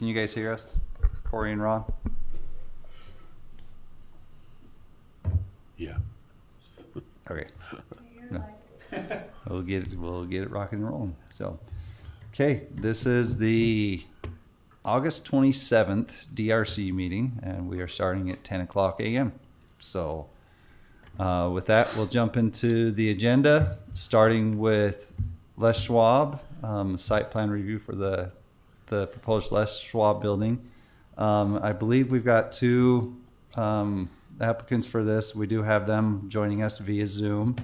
Can you guys hear us, Corey and Ron? Yeah. Okay. No. We'll get it rocking and rolling. So, okay, this is the August 27th DRC meeting, and we are starting at 10 o'clock a.m. So, with that, we'll jump into the agenda, starting with Les Schwab, site plan review for the proposed Les Schwab building. I believe we've got two applicants for this. We do have them joining us via Zoom,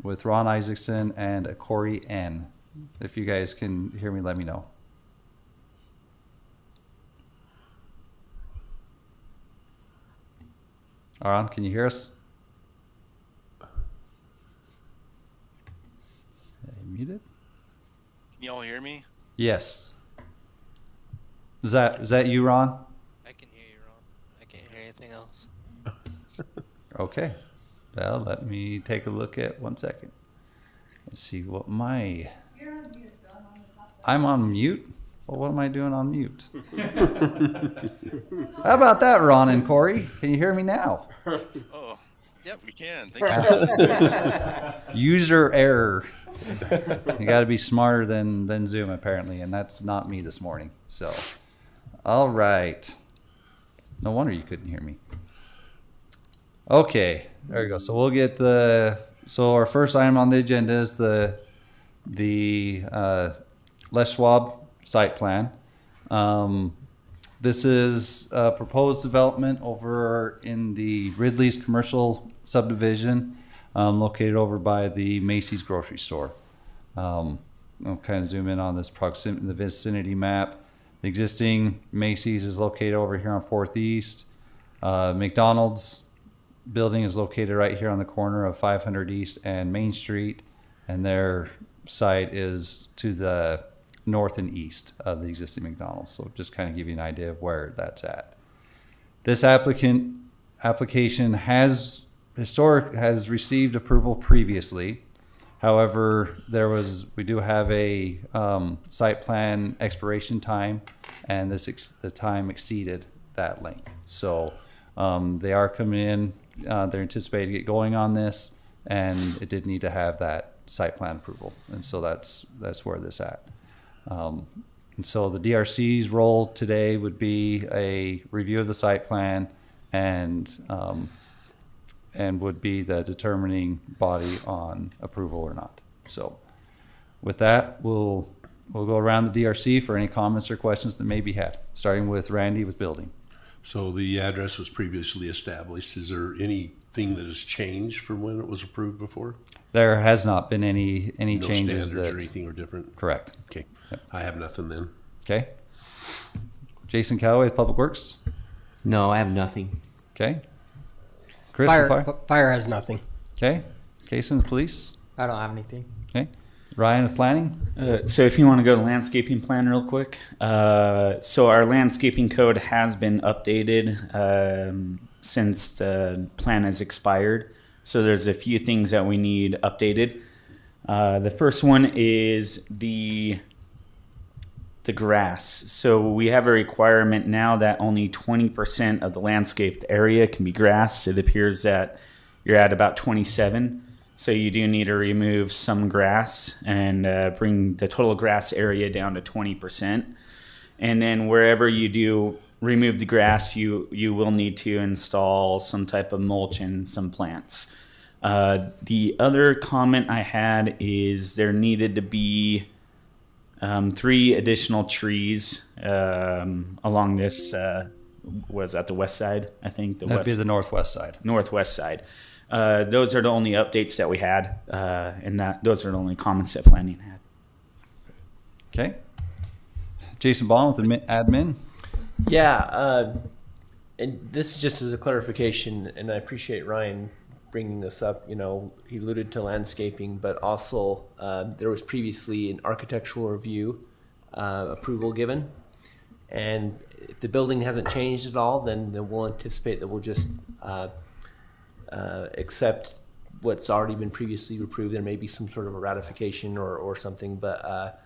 with Ron Isaacson and Corey N. If you guys can hear me, let me know. Ron, can you hear us? Muted? Can you all hear me? Yes. Is that you, Ron? I can hear you, Ron. I can't hear anything else. Okay. Well, let me take a look at 1 second. Let's see what my... You're on mute, Don, on the top. I'm on mute? Well, what am I doing on mute? How about that, Ron and Corey? Can you hear me now? Oh, yep, we can. Thank you. User error. You got to be smarter than Zoom, apparently, and that's not me this morning. So, all right. No wonder you couldn't hear me. Okay, there you go. So we'll get so our first item on the agenda is the Les Schwab site plan. This is a proposed development over in the Ridley's commercial subdivision, located over by the Macy's grocery store. I'll kind of zoom in on this the vicinity map. The existing Macy's is located over here on 4th East. McDonald's building is located right here on the corner of 500 East and Main Street, and their site is to the north and east of the existing McDonald's. So just kind of give you an idea of where that's at. This application has received approval previously. However, we do have a site plan expiration time, and the time exceeded that length. So they are coming in. They're anticipating to get going on this, and it did need to have that site plan approval, and so that's where this at. And so the DRC's role today would be a review of the site plan and would be the determining body on approval or not. So with that, we'll go around the DRC for any comments or questions that may be had, starting with Randy with building. So the address was previously established. Is there anything that has changed from when it was approved before? There has not been any No changes standards or anything or different? Correct. Okay. Yep. I have nothing then. Okay. Jason Calloway with Public Works. No, I have nothing. Okay. Chris with Fire. Fire has nothing. Okay. Jason with Police. I don't have anything. Okay. Ryan with Planning. So if you want to go to landscaping plan real quick. So our landscaping code has been updated since the plan has expired. So there's a few things that we need updated. The first one is the grass. So we have a requirement now that only 20% of the landscaped area can be grass. It appears that you're at about 27. So you do need to remove some grass and bring the total grass area down to 20%. And then wherever you do remove the grass, you will need to install some type of mulch and some plants. The other comment I had is there needed to be 3 additional trees along this, was that the west side? I think That'd be the northwest side. Northwest side. Those are the only updates that we had, and those are the only comments that planning had. Okay. Jason Bond with admin. Yeah, and this is just as a clarification, and I appreciate Ryan bringing this up. You know, he alluded to landscaping, but also there was previously an architectural review approval given, and if the building hasn't changed at all, then we'll anticipate that we'll just accept what's already been previously approved. There may be some sort of a ratification or something, but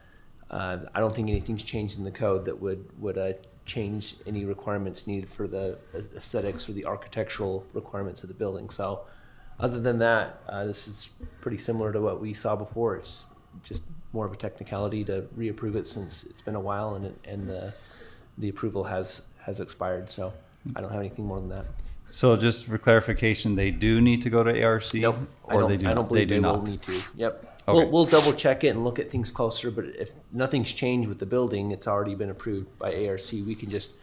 I don't think anything's changed in the code that would change any requirements needed for the aesthetics or the architectural requirements of the building. So other than that, this is pretty similar to what we saw before. It's just more of a technicality to reapprove it since it's been a while and the approval has expired. So I don't have anything more than that. So just for clarification, they do need to go to ARC? Nope. Or they do I don't not? believe they will not. need to. Yep. Okay. We'll double check it and look at things closer, but if nothing's changed with the building, it's already been approved by ARC. We can just,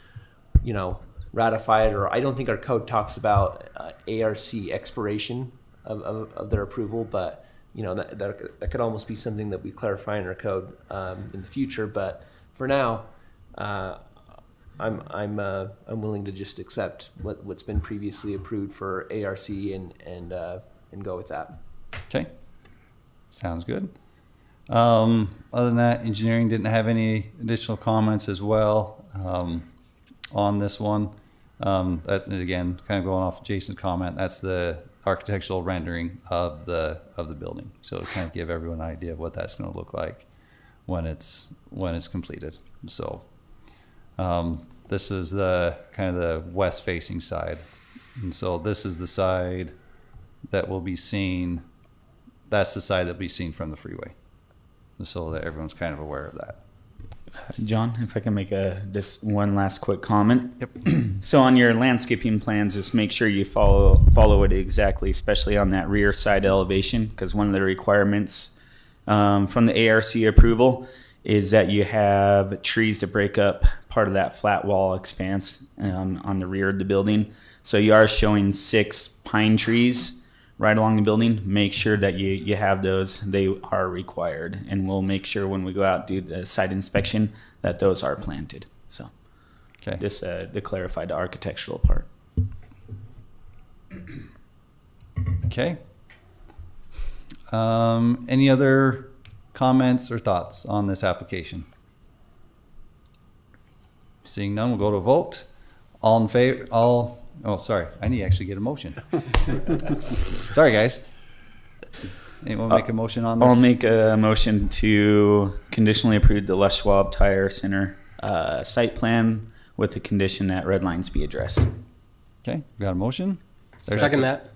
ratify it, or I don't think our code talks about ARC expiration of their approval, but that could almost be something that we clarify in our code in the future. But for now, I'm willing to just accept what's been previously approved for ARC and go with that. Okay. Sounds good. Other than that, engineering didn't have any additional comments as well on this one. That again, kind of going off Jason's comment, that's the architectural rendering of the building. So to kind of give everyone an idea of what that's going to look like when it's completed. So this is the kind of the west facing side, and so this is the side that will be seen. That's the side that will be seen from the freeway, so that everyone's kind of aware of that. John, if I can make this one last quick comment. Yep. So on your landscaping plans, just make sure you follow it exactly, especially on that rear side elevation, because one of the requirements from the ARC approval is that you have trees to break up part of that flat wall expanse on the rear of the building. So you are showing 6 pine trees right along the building. Make sure that you have those. They are required, and we'll make sure when we go out do the site inspection that those are planted. So Okay. just to clarify the architectural part. Okay. Any other comments or thoughts on this application? Seeing none, we'll go to a vote. All in favor? Oh, sorry. I need to actually get a motion. Sorry, guys. Anyone make a motion on this? I'll make a motion to conditionally approve the Les Schwab Tire Center site plan with the condition that red lines be addressed. Okay, we got a motion. Second that.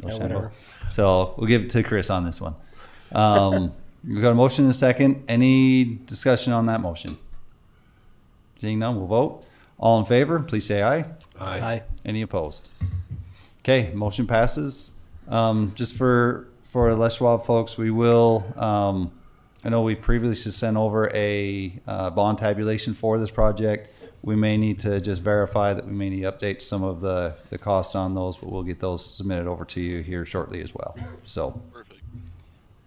Motion. So we'll give it to Chris on this one. We've got a motion and a second. Any discussion on that motion? Seeing none, we'll vote. All in favor, please say aye. Aye. Any opposed? Okay, motion passes. Just for Les Schwab folks, we will, I know we've previously sent over a bond tabulation for this project. We may need to just verify that we may need to update some of the costs on those, but we'll get those submitted over to you here shortly as well. So, Perfect.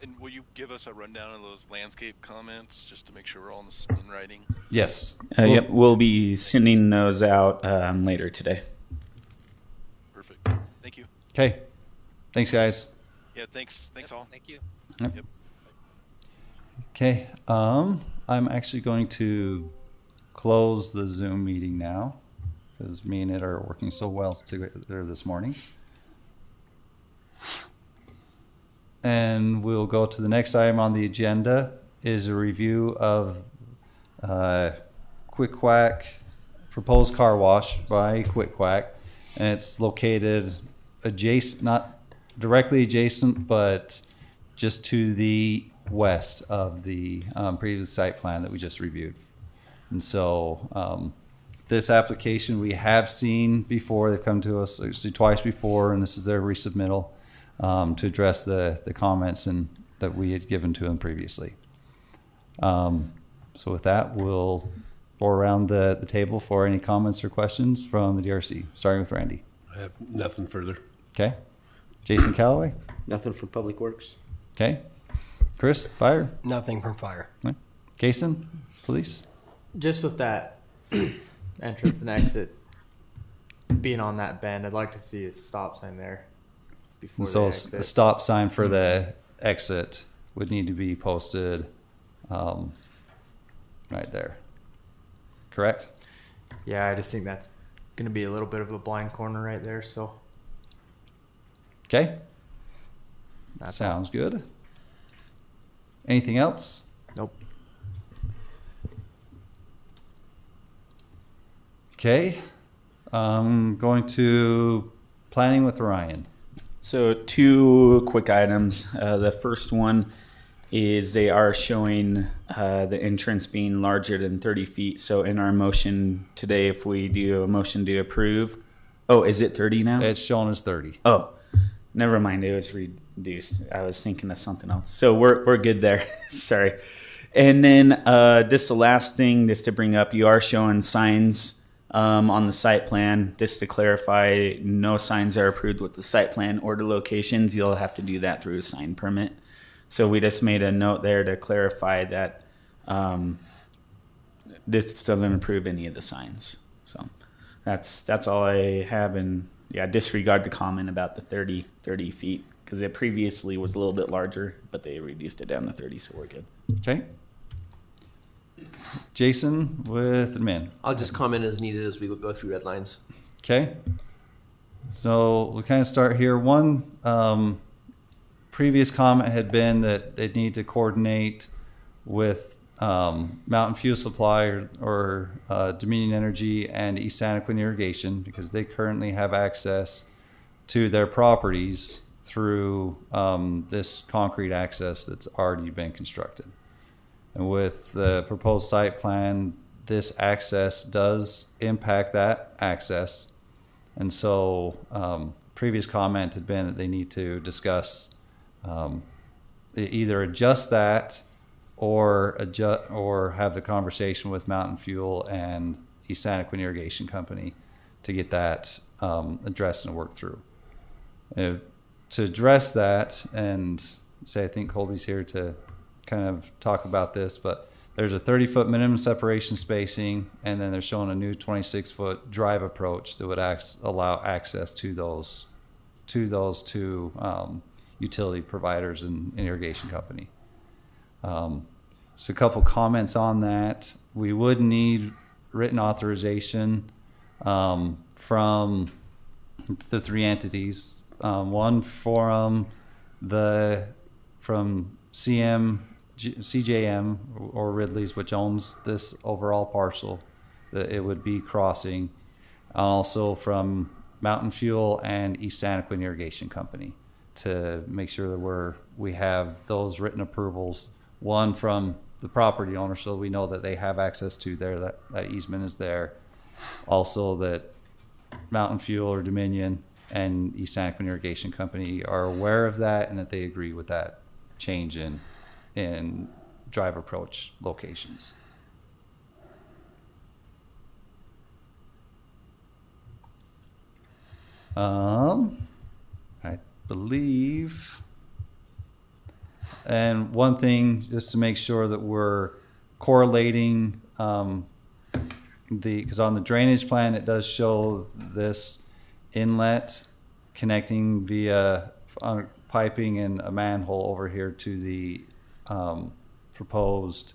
And will you give us a rundown of those landscape comments just to make sure we're all in writing? yes. Yep, we'll be sending those out later today. Perfect. Thank you. Okay. Thanks, guys. Yeah, thanks all. Thank you. Okay. I'm actually going to close the Zoom meeting now because me and it are working so well together this morning. And we'll go to the next item on the agenda is a review of Quick Quack, proposed car wash by Quick Quack. And it's located adjacent, not directly adjacent, but just to the west of the previous site plan that we just reviewed. And so this application we have seen before. They've come to us actually twice before, and this is their resubmittal to address the comments that we had given to them previously. So with that, we'll go around the table for any comments or questions from the DRC, starting with Randy. I have nothing further. Okay. Jason Calloway. Nothing from Public Works. Okay. Chris, fire. Nothing from fire. Kason, police. Just with that entrance and exit being on that bend, I'd like to see a stop sign there before And so the a exit. stop sign for the exit would need to be posted right there. Correct? Yeah, I just think that's going to be a little bit of a blind corner right there. So Okay. that's Sounds good. Anything else? Nope. Okay. Going to planning with Ryan. So 2 quick items. The first one is they are showing the entrance being larger than 30 feet. So in our motion today, if we do a motion to approve, oh, is it 30 now? It's shown as 30. Oh, never mind. It was reduced. I was thinking of something else. So we're good there. Sorry. And then this the last thing, just to bring up, you are showing signs on the site plan. Just to clarify, no signs are approved with the site plan or the locations. You'll have to do that through a sign permit. So we just made a note there to clarify that this doesn't approve any of the signs. So that's all I have. And yeah, disregard the comment about the 30 feet because it previously was a little bit larger, but they reduced it down to 30, so we're good. Okay. Jason with admin. I'll just comment as needed as we go through red lines. Okay. So we'll kind of start here. One previous comment had been that they'd need to coordinate with Mountain Fuel Supply or Dominion Energy and East Santaquin Irrigation because they currently have access to their properties through this concrete access that's already been constructed. And with the proposed site plan, this access does impact that access. And so previous comment had been that they need to discuss either adjust that or have the conversation with Mountain Fuel and East Santaquin Irrigation Company to get that addressed and worked through. To address that, and say I think Colby's here to kind of talk about this, but there's a 30-foot minimum separation spacing, and then they're showing a new 26-foot drive approach that would allow access to those two utility providers and irrigation company. So a couple comments on that. We would need written authorization from the 3 entities. One from CJM or Ridley's, which owns this overall parcel that it would be crossing. Also from Mountain Fuel and East Santaquin Irrigation Company to make sure that we have those written approvals. One from the property owner, so we know that they have access to there, that easement is there. Also that Mountain Fuel or Dominion and East Santaquin Irrigation Company are aware of that and that they agree with that change in drive approach locations. I believe, and one thing just to make sure that we're correlating because on the drainage plan it does show this inlet connecting via piping and a manhole over here to the proposed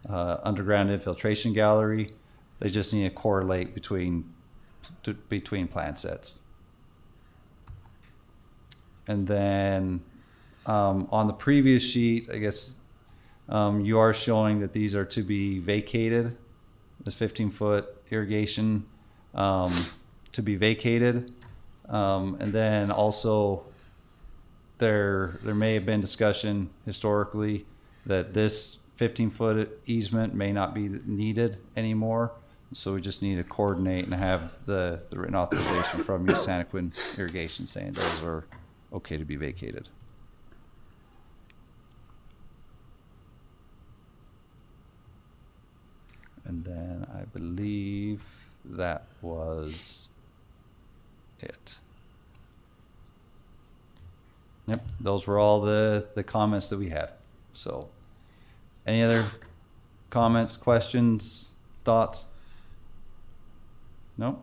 underground infiltration gallery. They just need to correlate between plan sets. And then on the previous sheet, I guess you are showing that these are to be vacated, this 15-foot irrigation to be vacated. And then also there may have been discussion historically that this 15-foot easement may not be needed anymore. So we just need to coordinate and have the written authorization from East Santaquin Irrigation saying those are okay to be vacated. And then I believe that was it. Yep, those were all the comments that we had. So any other comments, questions, thoughts? No?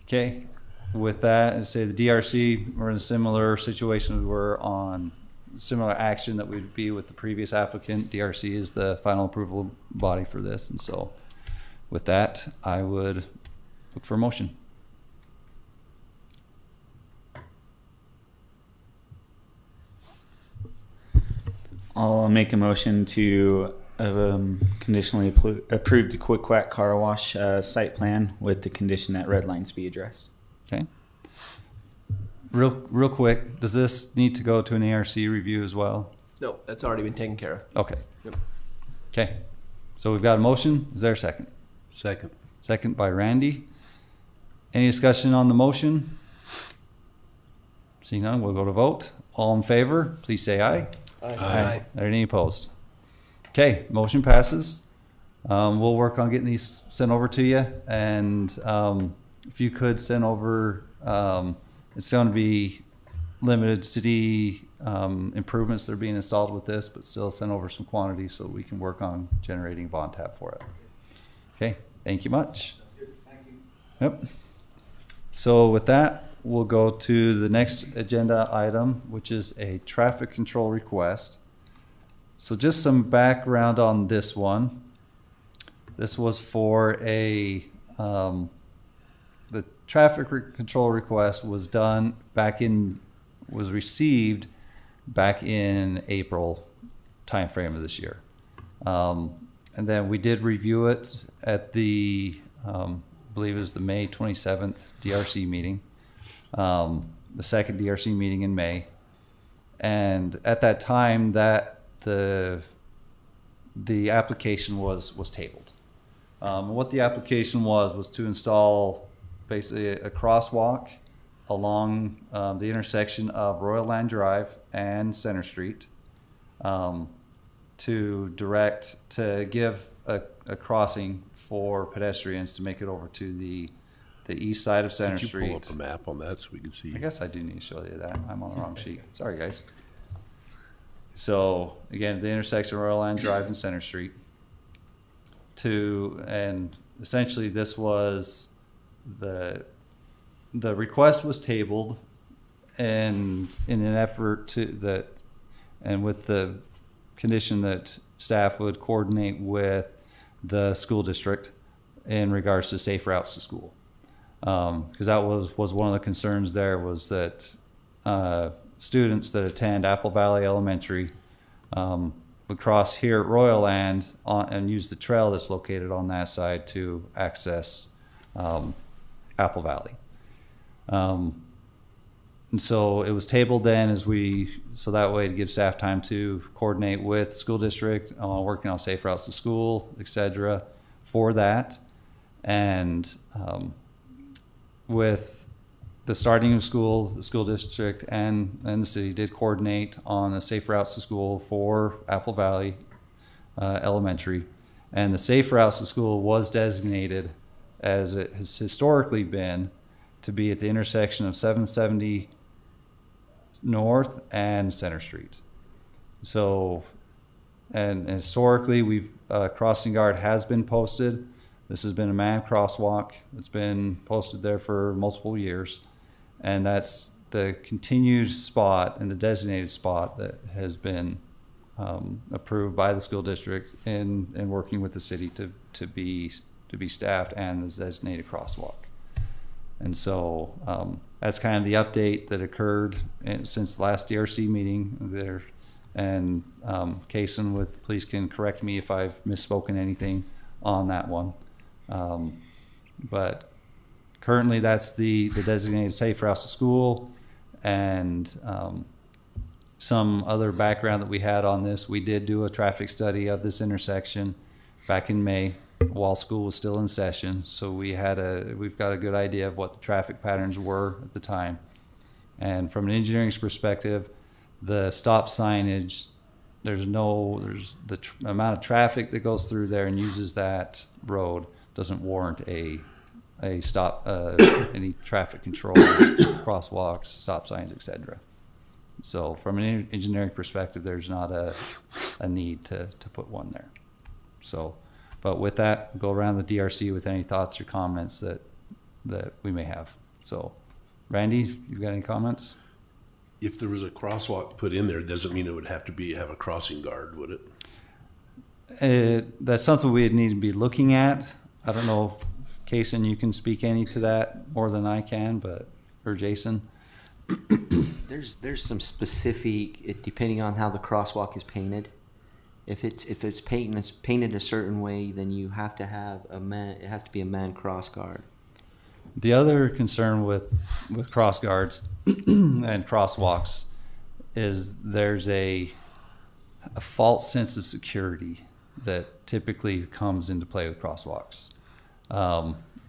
Okay. With that, I say the DRC, we're in a similar situation we were on, similar action that we'd be with the previous applicant. DRC is the final approval body for this. And so with that, I would look for a motion. I'll make a motion to conditionally approved the Quick Quack Car Wash site plan with the condition that red lines be addressed. Okay. Real quick, does this need to go to an ARC review as well? No, that's already been taken care of. Okay. Yep. Okay. So we've got a motion. Is there a second? Second. Second by Randy. Any discussion on the motion? Seeing none, we'll go to vote. All in favor, please say aye. Aye. Are any opposed? Okay, motion passes. We'll work on getting these sent over to you, and if you could send over, it's going to be limited city improvements that are being installed with this, but still send over some quantities so we can work on generating a bond tab for it. Okay, thank you much. Yep. So with that, we'll go to the next agenda item, which is a traffic control request. So just some background on this one. This was for the traffic control request was received back in April timeframe of this year. And then we did review it at the, I believe it was the May 27th DRC meeting, the second DRC meeting in May. And at that time that the application was tabled. What the application was to install basically a crosswalk along the intersection of Royal Land Drive and Center Street to give a crossing for pedestrians to make it over to the east side of Center Could you Street. pull up a map on that so we can see? I guess I do need to show you that. I'm on the wrong sheet. Sorry, guys. So again, the intersection of Royal Land Drive and Center Street. And essentially this was the request was tabled, and in an effort and with the condition that staff would coordinate with the school district in regards to safe routes to school. Because that was one of the concerns there, was that students that attend Apple Valley Elementary would cross here at Royal Land and use the trail that's located on that side to access Apple Valley. And so it was tabled then so that way to give staff time to coordinate with the school district on working on safe routes to school, etc. for that. And with the starting of school, the school district and the city did coordinate on the safe routes to school for Apple Valley Elementary. And the safe routes to school was designated, as it has historically been, to be at the intersection of 770 North and Center Street. So, and historically, crossing guard has been posted. This has been a manned crosswalk. It's been posted there for multiple years. And that's the continued spot and the designated spot that has been approved by the school district in working with the city to be staffed and the designated crosswalk. And so that's kind of the update that occurred since the last DRC meeting there. And Kason with police can correct me if I've misspoken anything on that one. But currently that's the designated safe routes to school. And some other background that we had on this, we did do a traffic study of this intersection back in May while school was still in session. So we've got a good idea of what the traffic patterns were at the time. And from an engineering perspective, the stop signage, there's the amount of traffic that goes through there and uses that road doesn't warrant a stop, any traffic control, crosswalks, stop signs, etc. So from an engineering perspective, there's not a need to put one there. So, but with that, go around the DRC with any thoughts or comments that we may have. So, Randy, you've got any comments? If there was a crosswalk put in there, it doesn't mean it would have to have a crossing guard, would it? That's something we'd need to be looking at. I don't know if Kason, you can speak any to that more than I can, or Jason. There's some specific, depending on how the crosswalk is painted, If it's painted a certain way, then you have to have a man. It has to be a man cross guard. The other concern with cross guards and crosswalks is there's a false sense of security that typically comes into play with crosswalks.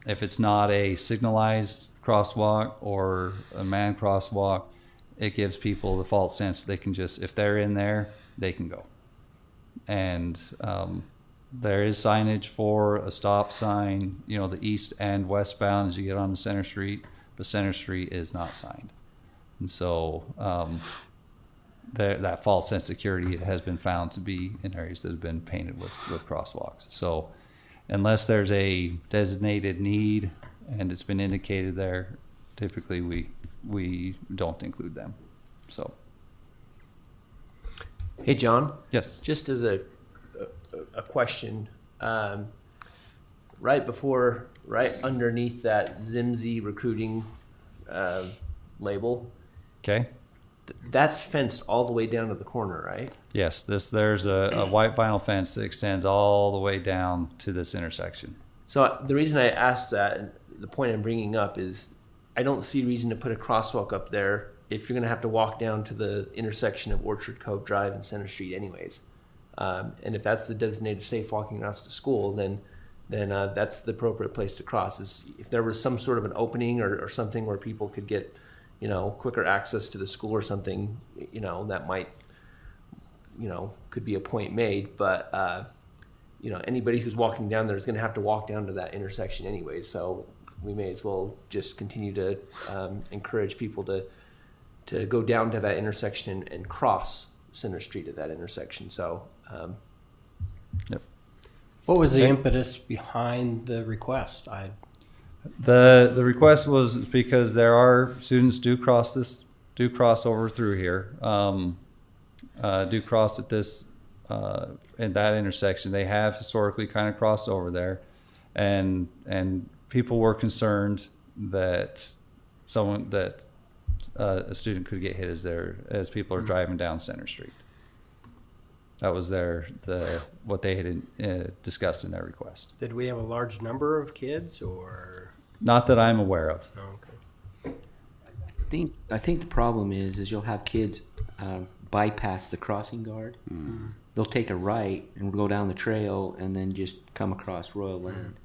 If it's not a signalized crosswalk or a manned crosswalk, it gives people the false sense they can just, if they're in there, they can go. And there is signage for a stop sign, you know, the east and westbound as you get onto Center Street, but Center Street is not signed. And so that false sense of security has been found to be in areas that have been painted with crosswalks. So unless there's a designated need and it's been indicated there, typically we don't include them. So. Hey, John. Yes. Just as a question, right underneath that Zimsy recruiting label, Okay. that's fenced all the way down to the corner, right? Yes. There's a white vinyl fence that extends all the way down to this intersection. So the reason I asked that, and the point I'm bringing up is, I don't see reason to put a crosswalk up there if you're going to have to walk down to the intersection of Orchard Cove Drive and Center Street anyways. And if that's the designated safe walking routes to school, then that's the appropriate place to cross. If there was some sort of an opening or something where people could get, you know, quicker access to the school or something, you know, that might, you know, could be a point made. But, you know, anybody who's walking down there is going to have to walk down to that intersection anyway. So we may as well just continue to encourage people to go down to that intersection and cross Center Street at that intersection. So, Yep. What was the impetus behind the request? The request was because there are students do cross over through here, do cross at this in that intersection. They have historically kind of crossed over there, and people were concerned that a student could get hit as people are driving down Center Street. That was what they had discussed in their request. Did we have a large number of kids or? Not that I'm aware of. Oh, okay. I think the problem is you'll have kids bypass the crossing guard. Mm-hmm. They'll take a right and go down the trail and then just come across Royal Land.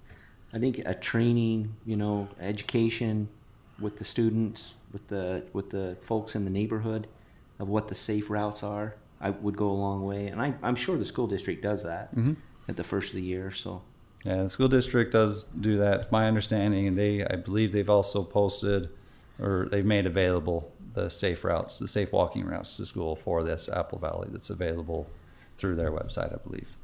I think a training, you know, education with the students, with the folks in the neighborhood of what the safe routes are, I would go a long way. And I'm sure the school district does that at the first of the year. So. Yeah, the school district does do that. It's my understanding, and I believe they've also posted or they've made available the safe routes, the safe walking routes to school for this Apple Valley that's available through their website, I believe.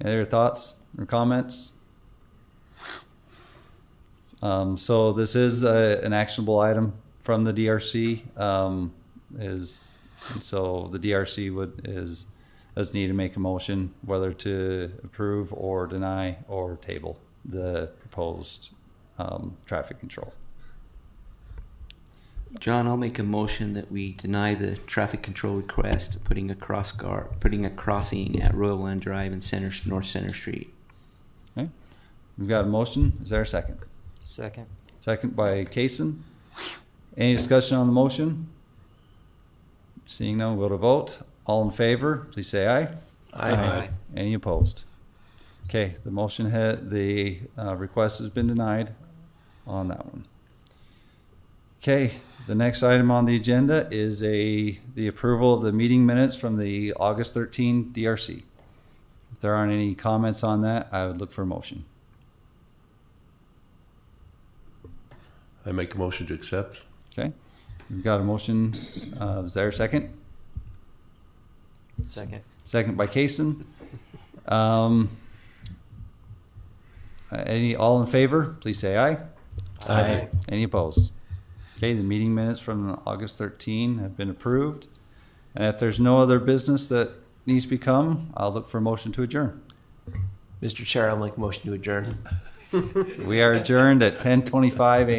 Any other thoughts or comments? So this is an actionable item from the DRC. So the DRC does need to make a motion whether to approve or deny or table the proposed traffic control. John, I'll make a motion that we deny the traffic control request, putting a crossing at Royal Land Drive and North Center Street. Okay, we've got a motion. Is there a second? Second. Second by Kaysen. Any discussion on the motion? Seeing none, we'll go to vote. All in favor, please say aye. Aye. Any opposed? Okay, the motion the request has been denied on that one. Okay, the next item on the agenda is the approval of the meeting minutes from the August 13 DRC. If there aren't any comments on that, I would look for a motion. I make a motion to accept. Okay, we've got a motion. Is there a second? Second. Second by Kaysen. All in favor, please say aye. Aye. Any opposed? Okay, the meeting minutes from August 13 have been approved. And if there's no other business that needs to become, I'll look for a motion to adjourn. Mr. Chair, I'll make a motion to adjourn. We are adjourned at 10:25 a.m.